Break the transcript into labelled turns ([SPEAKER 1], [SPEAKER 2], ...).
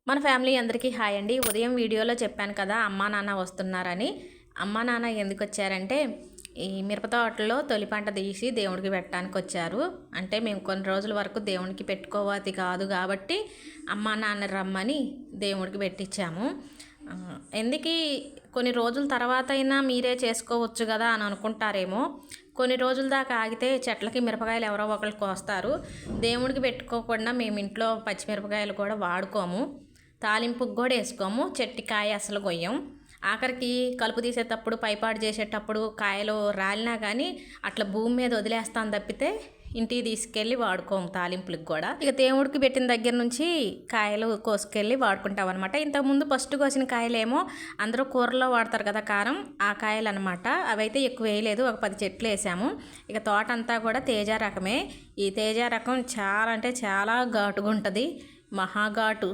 [SPEAKER 1] మన ఫ్యామిలీ అందరికీ హాయ్ అండి. ఉదయం వీడియోలో చెప్పాను కదా అమ్మా నాన్న వస్తున్నారని. అమ్మా నాన్న ఎందుకు వచ్చారంటే ఈ మిరప తోటలో తొలి పంట తీసి దేవుడికి పెట్టడానికి వచ్చారు. అంటే మేము కొన్ని రోజుల వరకు దేవునికి పెట్టుకోవాలి కాదు కాబట్టి అమ్మా నాన్న రమ్మని దేవుడికి పెట్టించాము. ఎందుకు కొన్ని రోజుల తర్వాత అయినా మీరే చేసుకోవచ్చు కదా అని అనుకుంటారేమో. కొన్ని రోజుల దాకా ఆగితే చెట్లకి మిరపకాయలు ఎవరో ఒకరు కోస్తారు. దేవుడికి పెట్టుకోకుండా మేము ఇంట్లో పచ్చిమిరపకాయలు కూడా వాడుకోము, తాలింపుకి కూడా వేసుకోము, చెట్టు కాయ అసలు కొయ్యం. ఆఖరికి కలుపు తీసేటప్పుడు పైపాడు చేసేటప్పుడు కాయలు రాలినా కానీ అట్లా భూమి మీద వదిలేస్తాను తప్పితే ఇంటికి తీసుకెళ్ళి వాడుకోము తాలింపులకు కూడా. ఇక దేవుడికి పెట్టిన దగ్గర నుంచి కాయలు కోసుకెళ్ళి వాడుకుంటాం అనమాట. ఇంతకుముందు ఫస్ట్ కోసిన కాయలేమో అందరూ కూరలో వాడతారు కదా కారం, ఆ కాయలు అనమాట. అవైతే ఎక్కువ వేయలేదు, ఒక 10 చెట్లు వేసాము. ఇక తోట అంతా కూడా తేజ రకమే. ఈ తేజ రకం చాలా అంటే చాలా ఘాటుగా ఉంటుంది, మహాఘాటు.